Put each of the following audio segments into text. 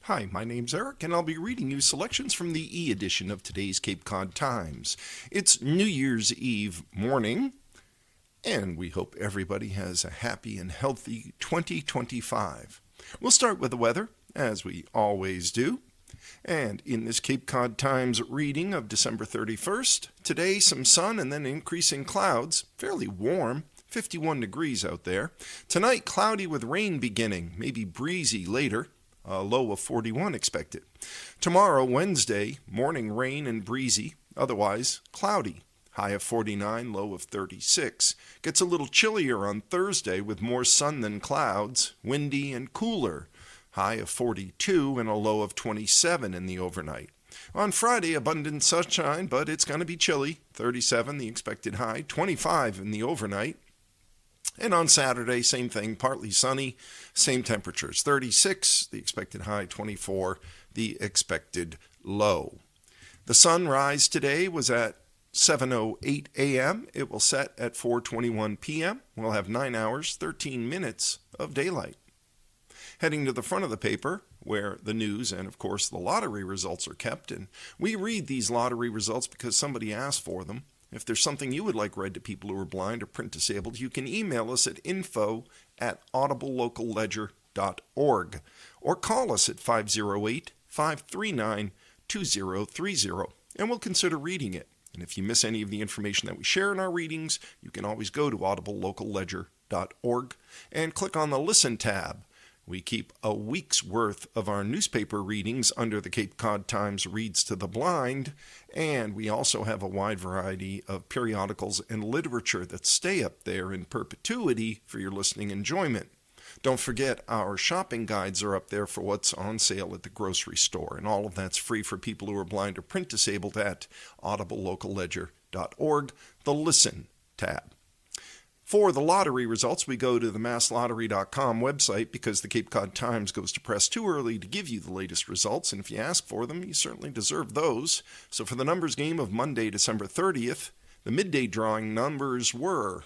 Hi, my name's Eric, and I'll be reading you selections from the e-edition of today's Cape Cod Times. It's New Year's Eve morning, and we hope everybody has a happy and healthy 2025. We'll start with the weather, as we always do. And in this Cape Cod Times reading of December 31st, today some sun and then increasing clouds, fairly warm. 51 degrees out there. Tonight, cloudy with rain beginning, maybe breezy later. A low of 41 expected. Tomorrow, Wednesday, morning rain and breezy, otherwise cloudy. High of 49, low of 36. Gets a little chillier on Thursday with more sun than clouds, windy and cooler. High of 42 and a low of 27 in the overnight. On Friday, abundant sunshine, but it's going to be chilly. 37 the expected high, 25 in the overnight. And on Saturday, same thing, partly sunny, same temperatures, 36, the expected high, 24, the expected low. The sunrise today was at 7:08 a.m. It will set at 4:21 p.m. We'll have 9 hours, 13 minutes of daylight. Heading to the front of the paper, where the news and, of course, the lottery results are kept, and we read these lottery results because somebody asked for them. If there's something you would like read to people who are blind or print disabled, you can email us at info@audiblelocalledger.org or call us at 508-539-2030, and we'll consider reading it. And if you miss any of the information that we share in our readings, you can always go to audiblelocalledger.org and click on the Listen tab. We keep a week's worth of our newspaper readings under the Cape Cod Times Reads to the Blind, and we also have a wide variety of periodicals and literature that stay up there in perpetuity for your listening enjoyment. Don't forget, our shopping guides are up there for what's on sale at the grocery store, and all of that's free for people who are blind or print disabled at audiblelocalledger.org, the Listen tab. For the lottery results, we go to the masslottery.com website because the Cape Cod Times goes to press too early to give you the latest results, and if you ask for them, you certainly deserve those. So for the numbers game of Monday, December 30th, the midday drawing numbers were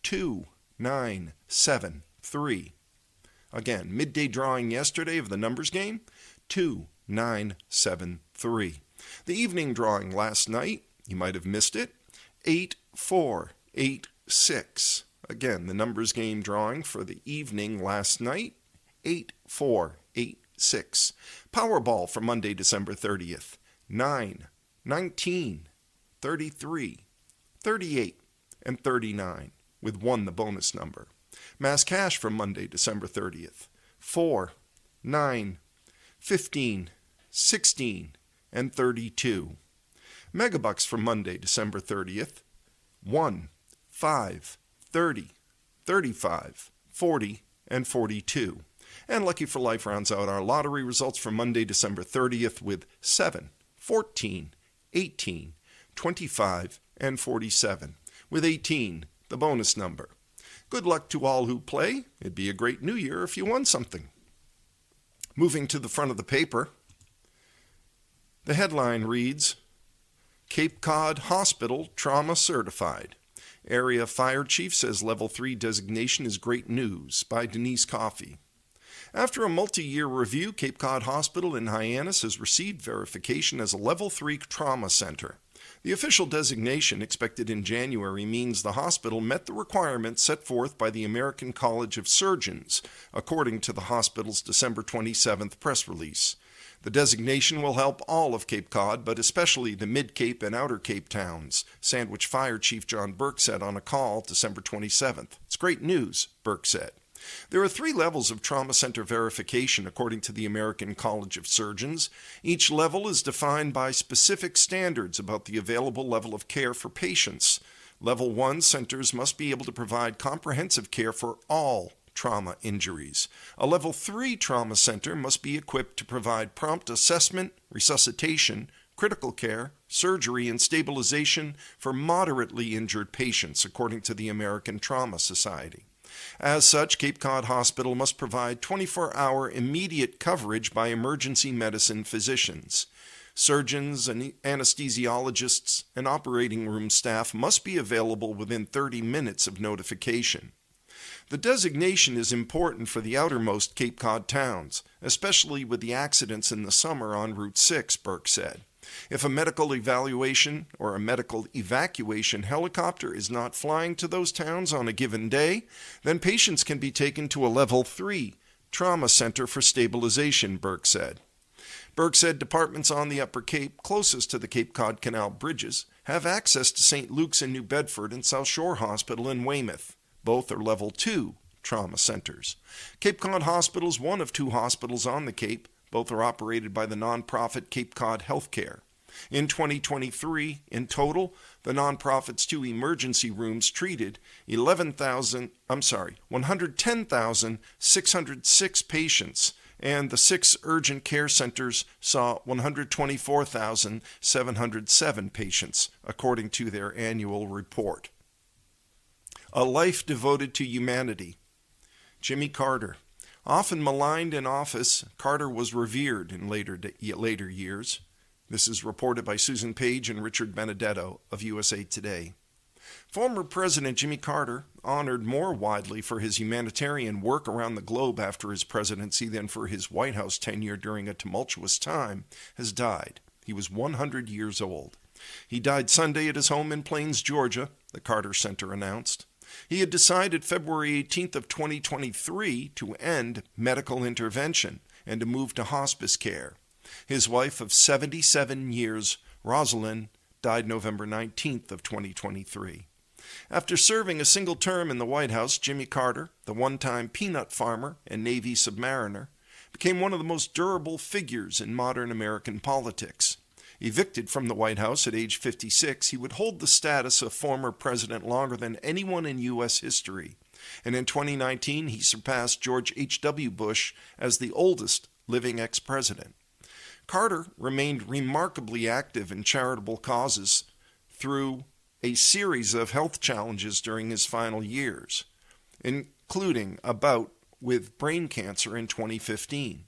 2, 9, 7, 3. Again, midday drawing yesterday of the numbers game, 2, 9, 7, 3. The evening drawing last night, you might have missed it, 8, 4, 8, 6. Again, the numbers game drawing for the evening last night, 8, 4, 8, 6. Powerball for Monday, December 30th, 9, 19, 33, 38, and 39, with 1 the bonus number. Mass cash for Monday, December 30th, 4, 9, 15, 16, and 32. Megabucks for Monday, December 30th, 1, 5, 30, 35, 40, and 42. And Lucky for Life rounds out our lottery results for Monday, December 30th with 7, 14, 18, 25, and 47, with 18, the bonus number. Good luck to all who play. It'd be a great new year if you won something. Moving to the front of the paper, the headline reads, Cape Cod Hospital Trauma Certified. Area Fire Chief says Level 3 designation is great news, by Denise Coffey. After a multi-year review, Cape Cod Hospital in Hyannis has received verification as a Level 3 trauma center. The official designation, expected in January, means the hospital met the requirements set forth by the American College of Surgeons, according to the hospital's December 27th press release. The designation will help all of Cape Cod, but especially the Mid-Cape and Outer Cape towns, Sandwich Fire Chief John Burke said on a call December 27th. It's great news, Burke said. There are 3 levels of trauma center verification, according to the American College of Surgeons. Each level is defined by specific standards about the available level of care for patients. Level 1 centers must be able to provide comprehensive care for all trauma injuries. A Level 3 trauma center must be equipped to provide prompt assessment, resuscitation, critical care, surgery, and stabilization for moderately injured patients, according to the American Trauma Society. As such, Cape Cod Hospital must provide 24-hour immediate coverage by emergency medicine physicians. Surgeons and anesthesiologists and operating room staff must be available within 30 minutes of notification. The designation is important for the outermost Cape Cod towns, especially with the accidents in the summer on Route 6, Burke said. If a medical evaluation or a medical evacuation helicopter is not flying to those towns on a given day, then patients can be taken to a Level 3 trauma center for stabilization, Burke said. Burke said departments on the Upper Cape closest to the Cape Cod Canal bridges have access to St. Luke's in New Bedford and South Shore Hospital in Weymouth. Both are Level 2 trauma centers. Cape Cod Hospital is one of 2 hospitals on the Cape. Both are operated by the nonprofit Cape Cod Healthcare. In 2023, in total, the nonprofit's 2 emergency rooms treated 110,606 patients, and the 6 urgent care centers saw 124,707 patients, according to their annual report. A life devoted to humanity. Jimmy Carter. Often maligned in office, Carter was revered in later years. This is reported by Susan Page and Richard Benedetto of USA Today. Former President Jimmy Carter, honored more widely for his humanitarian work around the globe after his presidency than for his White House tenure during a tumultuous time, has died. He was 100 years old. He died Sunday at his home in Plains, Georgia, the Carter Center announced. He had decided February 18th of 2023 to end medical intervention and to move to hospice care. His wife of 77 years, Rosalind, died November 19th of 2023. After serving a single term in the White House, Jimmy Carter, the one-time peanut farmer and Navy submariner, became one of the most durable figures in modern American politics. Evicted from the White House at age 56, he would hold the status of former president longer than anyone in U.S. history. And in 2019, he surpassed George H.W. Bush as the oldest living ex-president. Carter remained remarkably active in charitable causes through a series of health challenges during his final years, including a bout with brain cancer in 2015.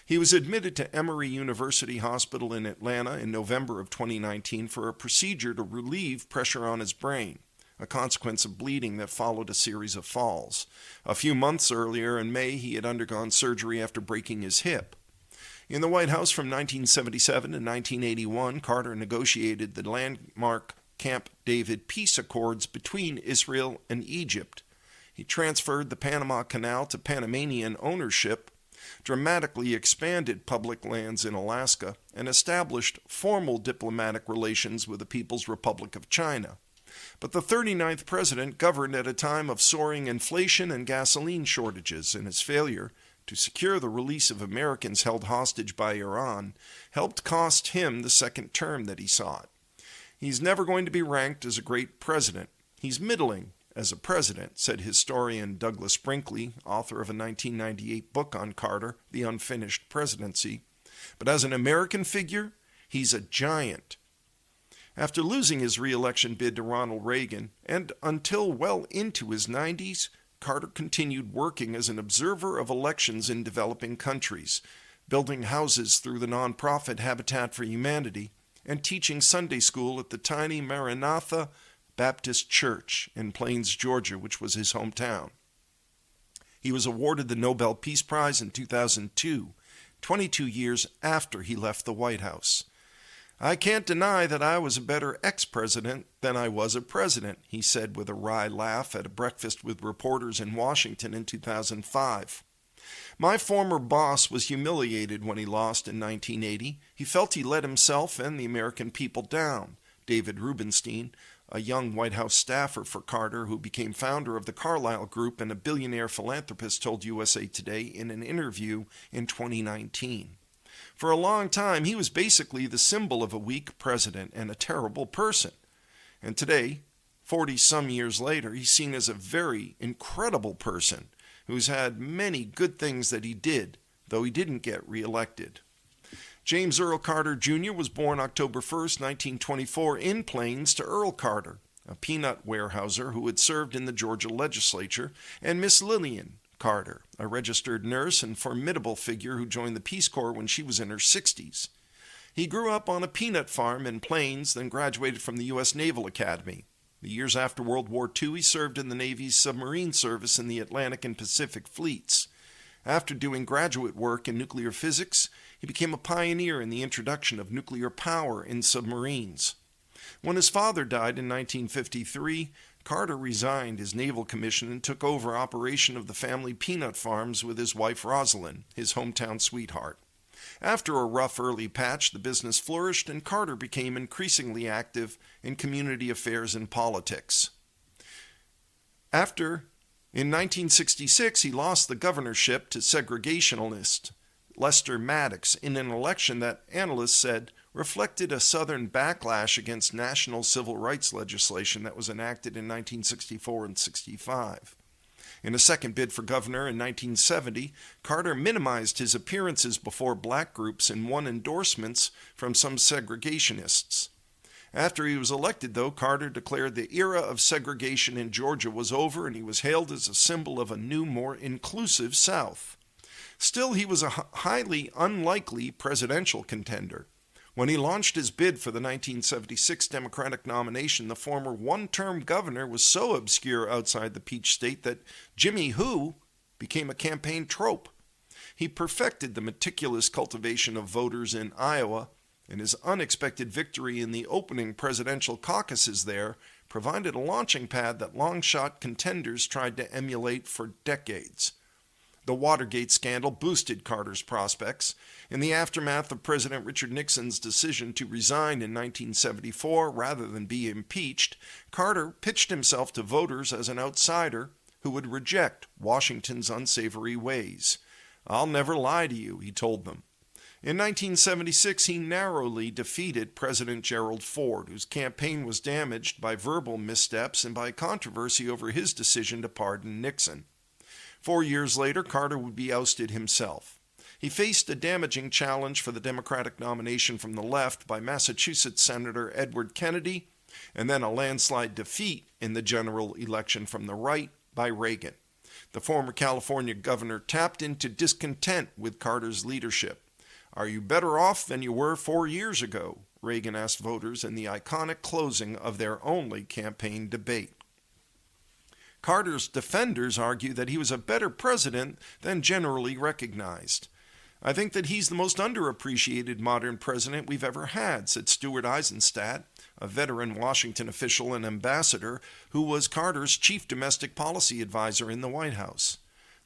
He was admitted to Emory University Hospital in Atlanta in November of 2019 for a procedure to relieve pressure on his brain, a consequence of bleeding that followed a series of falls. A few months earlier in May, he had undergone surgery after breaking his hip. In the White House from 1977 to 1981, Carter negotiated the landmark Camp David peace accords between Israel and Egypt. He transferred the Panama Canal to Panamanian ownership, dramatically expanded public lands in Alaska, and established formal diplomatic relations with the People's Republic of China. But the 39th president governed at a time of soaring inflation and gasoline shortages, and his failure to secure the release of Americans held hostage by Iran helped cost him the second term that he sought. He's never going to be ranked as a great president. He's middling as a president, said historian Douglas Brinkley, author of a 1998 book on Carter, The Unfinished Presidency. But as an American figure, he's a giant. After losing his re-election bid to Ronald Reagan, and until well into his 90s, Carter continued working as an observer of elections in developing countries, building houses through the nonprofit Habitat for Humanity, and teaching Sunday school at the tiny Maranatha Baptist Church in Plains, Georgia, which was his hometown. He was awarded the Nobel Peace Prize in 2002, 22 years after he left the White House. "I can't deny that I was a better ex-president than I was a president," he said with a wry laugh at a breakfast with reporters in Washington in 2005. "My former boss was humiliated when he lost in 1980. He felt he let himself and the American people down," David Rubenstein, a young White House staffer for Carter who became founder of the Carlyle Group and a billionaire philanthropist, told USA Today in an interview in 2019. For a long time, he was basically the symbol of a weak president and a terrible person. And today, 40-some years later, he's seen as a very incredible person who's had many good things that he did, though he didn't get reelected. James Earl Carter Jr. was born October 1st, 1924, in Plains to Earl Carter, a peanut warehouser who had served in the Georgia legislature, and Miss Lillian Carter, a registered nurse and formidable figure who joined the Peace Corps when she was in her 60s. He grew up on a peanut farm in Plains, then graduated from the U.S. Naval Academy. The years after World War II, he served in the Navy's submarine service in the Atlantic and Pacific fleets. After doing graduate work in nuclear physics, he became a pioneer in the introduction of nuclear power in submarines. When his father died in 1953, Carter resigned his naval commission and took over operation of the family peanut farms with his wife Rosalind, his hometown sweetheart. After a rough early patch, the business flourished and Carter became increasingly active in community affairs and politics. In 1966, he lost the governorship to segregationalist Lester Maddox in an election that analysts said reflected a Southern backlash against national civil rights legislation that was enacted in 1964 and 65. In a second bid for governor in 1970, Carter minimized his appearances before black groups and won endorsements from some segregationists. After he was elected, though, Carter declared the era of segregation in Georgia was over and he was hailed as a symbol of a new, more inclusive South. Still, he was a highly unlikely presidential contender. When he launched his bid for the 1976 Democratic nomination, the former one-term governor was so obscure outside the Peach State that Jimmy Who became a campaign trope. He perfected the meticulous cultivation of voters in Iowa, and his unexpected victory in the opening presidential caucuses there provided a launching pad that long-shot contenders tried to emulate for decades. The Watergate scandal boosted Carter's prospects. In the aftermath of President Richard Nixon's decision to resign in 1974 rather than be impeached, Carter pitched himself to voters as an outsider who would reject Washington's unsavory ways. "I'll never lie to you," he told them. In 1976, he narrowly defeated President Gerald Ford, whose campaign was damaged by verbal missteps and by controversy over his decision to pardon Nixon. 4 years later, Carter would be ousted himself. He faced a damaging challenge for the Democratic nomination from the left by Massachusetts Senator Edward Kennedy, and then a landslide defeat in the general election from the right by Reagan. The former California governor tapped into discontent with Carter's leadership. "Are you better off than you were 4 years ago?" Reagan asked voters in the iconic closing of their only campaign debate. Carter's defenders argue that he was a better president than generally recognized. "I think that he's the most underappreciated modern president we've ever had," said Stuart Eizenstat, a veteran Washington official and ambassador who was Carter's chief domestic policy advisor in the White House.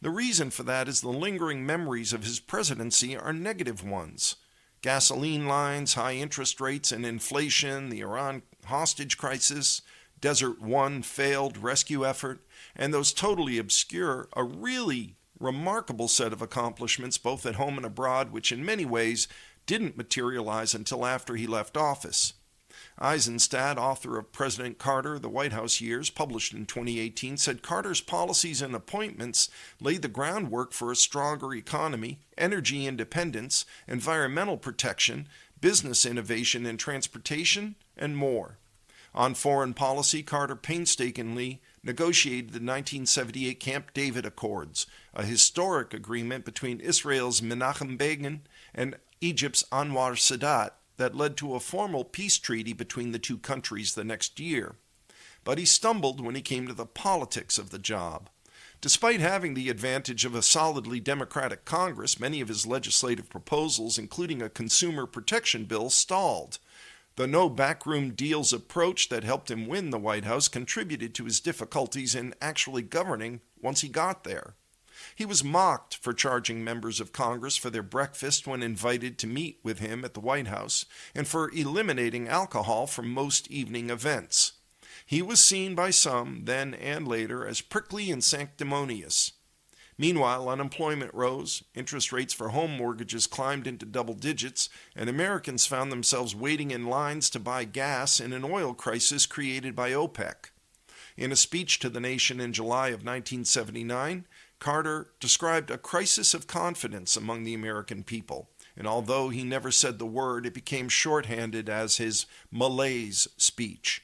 The reason for that is the lingering memories of his presidency are negative ones. Gasoline lines, high interest rates and inflation, the Iran hostage crisis, Desert One failed rescue effort, and those totally obscure, a really remarkable set of accomplishments both at home and abroad, which in many ways didn't materialize until after he left office. Eizenstat, author of President Carter, The White House Years, published in 2018, said Carter's policies and appointments laid the groundwork for a stronger economy, energy independence, environmental protection, business innovation and transportation, and more. On foreign policy, Carter painstakingly negotiated the 1978 Camp David Accords, a historic agreement between Israel's Menachem Begin and Egypt's Anwar Sadat that led to a formal peace treaty between the two countries the next year. But he stumbled when he came to the politics of the job. Despite having the advantage of a solidly Democratic Congress, many of his legislative proposals, including a consumer protection bill, stalled. The no backroom deals approach that helped him win the White House contributed to his difficulties in actually governing once he got there. He was mocked for charging members of Congress for their breakfast when invited to meet with him at the White House, and for eliminating alcohol from most evening events. He was seen by some, then and later, as prickly and sanctimonious. Meanwhile, unemployment rose, interest rates for home mortgages climbed into double digits, and Americans found themselves waiting in lines to buy gas in an oil crisis created by OPEC. In a speech to the nation in July of 1979, Carter described a crisis of confidence among the American people, and although he never said the word, it became shorthanded as his malaise speech.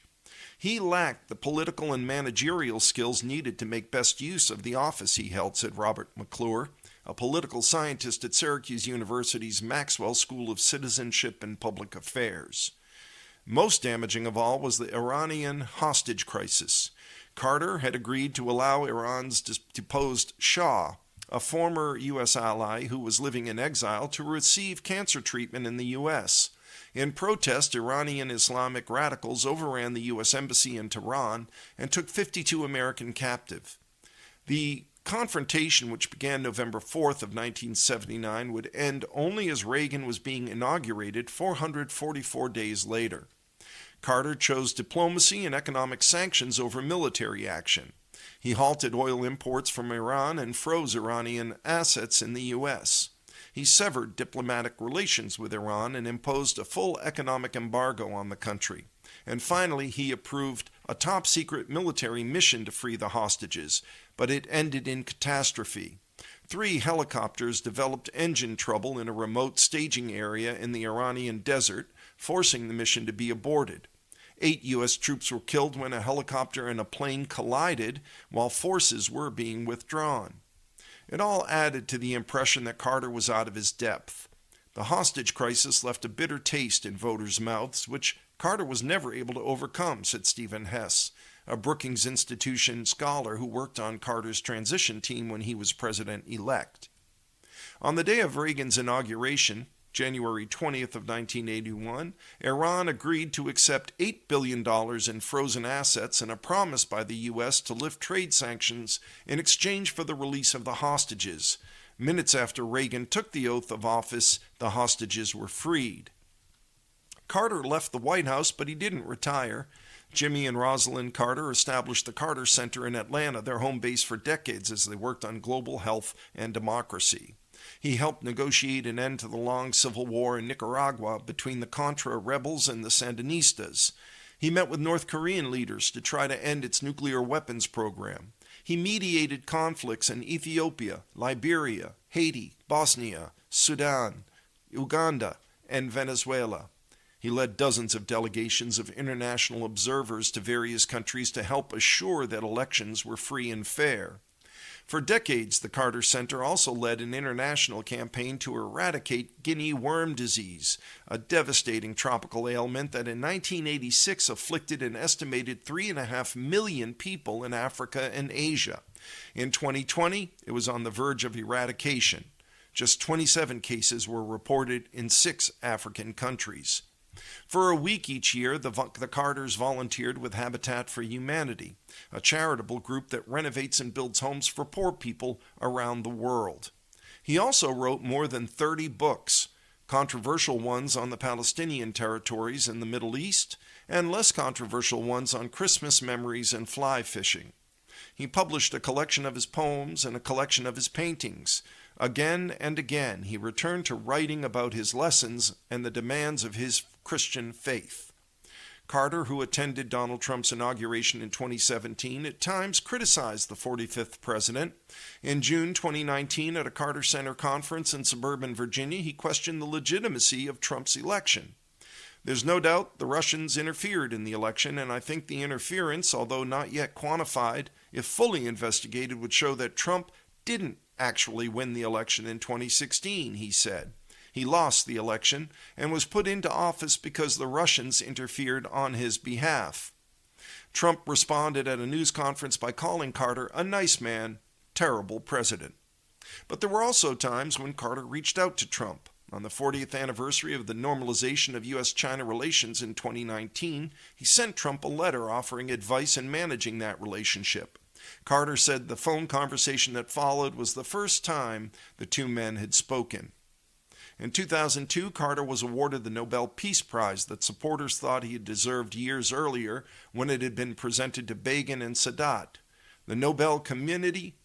He lacked the political and managerial skills needed to make best use of the office he held, said Robert McClure, a political scientist at Syracuse University's Maxwell School of Citizenship and Public Affairs. Most damaging of all was the Iranian hostage crisis. Carter had agreed to allow Iran's deposed Shah, a former U.S. ally who was living in exile, to receive cancer treatment in the U.S. In protest, Iranian Islamic radicals overran the U.S. Embassy in Tehran and took 52 Americans captive. The confrontation, which began November 4th of 1979, would end only as Reagan was being inaugurated 444 days later. Carter chose diplomacy and economic sanctions over military action. He halted oil imports from Iran and froze Iranian assets in the U.S. He severed diplomatic relations with Iran and imposed a full economic embargo on the country. And finally, he approved a top-secret military mission to free the hostages, but it ended in catastrophe. 3 helicopters developed engine trouble in a remote staging area in the Iranian desert, forcing the mission to be aborted. 8 U.S. troops were killed when a helicopter and a plane collided while forces were being withdrawn. It all added to the impression that Carter was out of his depth. The hostage crisis left a bitter taste in voters' mouths, which Carter was never able to overcome, said Stephen Hess, a Brookings Institution scholar who worked on Carter's transition team when he was president-elect. On the day of Reagan's inauguration, January 20th of 1981, Iran agreed to accept $8 billion in frozen assets and a promise by the U.S. to lift trade sanctions in exchange for the release of the hostages. Minutes after Reagan took the oath of office, the hostages were freed. Carter left the White House, but he didn't retire. Jimmy and Rosalind Carter established the Carter Center in Atlanta, their home base for decades as they worked on global health and democracy. He helped negotiate an end to the long civil war in Nicaragua between the Contra rebels and the Sandinistas. He met with North Korean leaders to try to end its nuclear weapons program. He mediated conflicts in Ethiopia, Liberia, Haiti, Bosnia, Sudan, Uganda, and Venezuela. He led dozens of delegations of international observers to various countries to help assure that elections were free and fair. For decades, the Carter Center also led an international campaign to eradicate guinea worm disease, a devastating tropical ailment that in 1986 afflicted an estimated 3.5 million people in Africa and Asia. In 2020, it was on the verge of eradication. Just 27 cases were reported in 6 African countries. For a week each year, the Carters volunteered with Habitat for Humanity, a charitable group that renovates and builds homes for poor people around the world. He also wrote more than 30 books, controversial ones on the Palestinian territories in the Middle East, and less controversial ones on Christmas memories and fly fishing. He published a collection of his poems and a collection of his paintings. Again and again, he returned to writing about his lessons and the demands of his Christian faith. Carter, who attended Donald Trump's inauguration in 2017, at times criticized the 45th president. In June 2019, at a Carter Center conference in suburban Virginia, he questioned the legitimacy of Trump's election. There's no doubt the Russians interfered in the election, and I think the interference, although not yet quantified, if fully investigated, would show that Trump didn't actually win the election in 2016, he said. He lost the election and was put into office because the Russians interfered on his behalf. Trump responded at a news conference by calling Carter a nice man, terrible president. But there were also times when Carter reached out to Trump. On the 40th anniversary of the normalization of U.S.-China relations in 2019, he sent Trump a letter offering advice in managing that relationship. Carter said the phone conversation that followed was the first time the two men had spoken. In 2002, Carter was awarded the Nobel Peace Prize that supporters thought he had deserved years earlier when it had been presented to Begin and Sadat. The Nobel Committee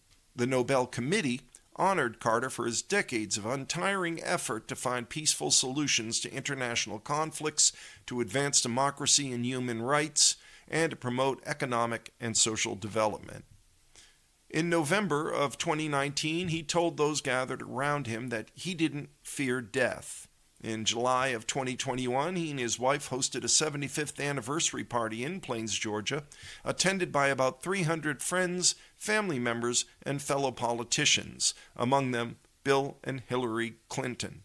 honored Carter for his decades of untiring effort to find peaceful solutions to international conflicts, to advance democracy and human rights, and to promote economic and social development. In November of 2019, he told those gathered around him that he didn't fear death. In July of 2021, he and his wife hosted a 75th anniversary party in Plains, Georgia, attended by about 300 friends, family members, and fellow politicians, among them Bill and Hillary Clinton.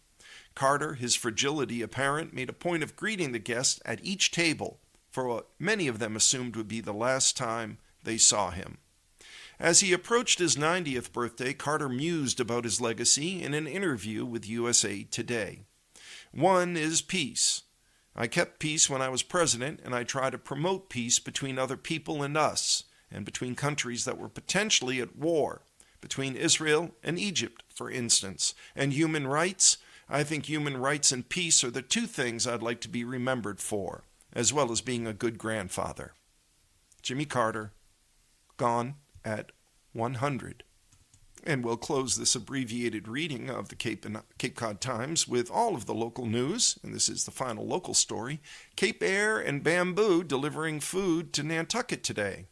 Carter, his fragility apparent, made a point of greeting the guests at each table for what many of them assumed would be the last time they saw him. As he approached his 90th birthday, Carter mused about his legacy in an interview with USA Today. One is peace. I kept peace when I was president, and I try to promote peace between other people and us, and between countries that were potentially at war, between Israel and Egypt, for instance. And human rights? I think human rights and peace are the two things I'd like to be remembered for, as well as being a good grandfather. Jimmy Carter, gone at 100. And we'll close this abbreviated reading of the Cape Cod Times with all of the local news, and this is the final local story. Cape Air and Bamboo delivering food to Nantucket today.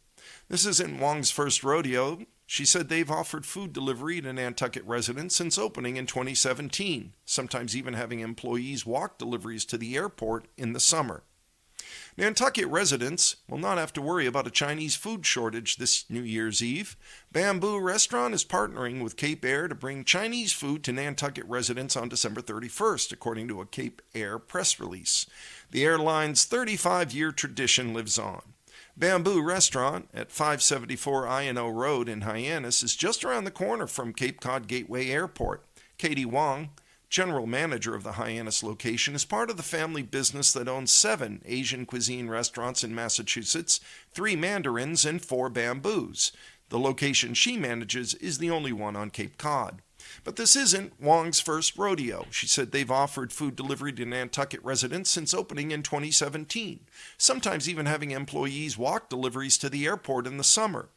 This isn't Wong's first rodeo. She said they've offered food delivery to Nantucket residents since opening in 2017, sometimes even having employees walk deliveries to the airport in the summer. Nantucket residents will not have to worry about a Chinese food shortage this New Year's Eve. Bamboo Restaurant is partnering with Cape Air to bring Chinese food to Nantucket residents on December 31st, according to a Cape Air press release. The airline's 35-year tradition lives on. Bamboo Restaurant at 574 I&O Road in Hyannis is just around the corner from Cape Cod Gateway Airport. Katie Wong, general manager of the Hyannis location, is part of the family business that owns 7 Asian cuisine restaurants in Massachusetts, 3 Mandarins, and 4 Bamboos. The location she manages is the only one on Cape Cod. But this isn't Wong's first rodeo. She said they've offered food delivery to Nantucket residents since opening in 2017, sometimes even having employees walk deliveries to the airport in the summer.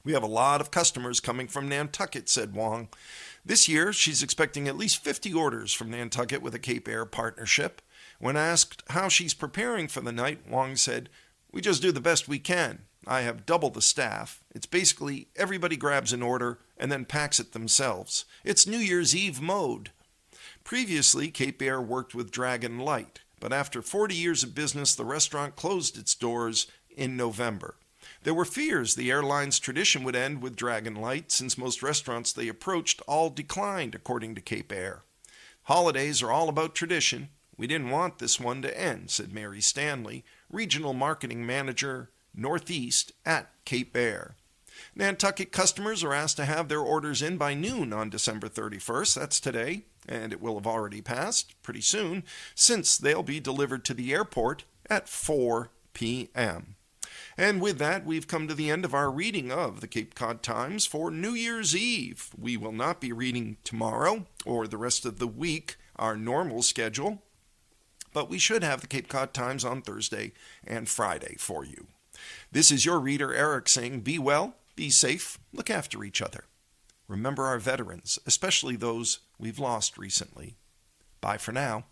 We have a lot of customers coming from Nantucket, said Wong. This year, she's expecting at least 50 orders from Nantucket with a Cape Air partnership. When asked how she's preparing for the night, Wong said, "We just do the best we can. I have double the staff. It's basically everybody grabs an order and then packs it themselves. It's New Year's Eve mode." Previously, Cape Air worked with Dragon Light, but after 40 years of business, the restaurant closed its doors in November. There were fears the airline's tradition would end with Dragon Light, since most restaurants they approached all declined, according to Cape Air. "Holidays are all about tradition. We didn't want this one to end," said Mary Stanley, regional marketing manager, Northeast at Cape Air. Nantucket customers are asked to have their orders in by noon on December 31st, that's today, and it will have already passed pretty soon, since they'll be delivered to the airport at 4 p.m. And with that, we've come to the end of our reading of the Cape Cod Times for New Year's Eve. We will not be reading tomorrow or the rest of the week, our normal schedule, but we should have the Cape Cod Times on Thursday and Friday for you. This is your reader, Eric, saying be well, be safe, look after each other. Remember our veterans, especially those we've lost recently. Bye for now.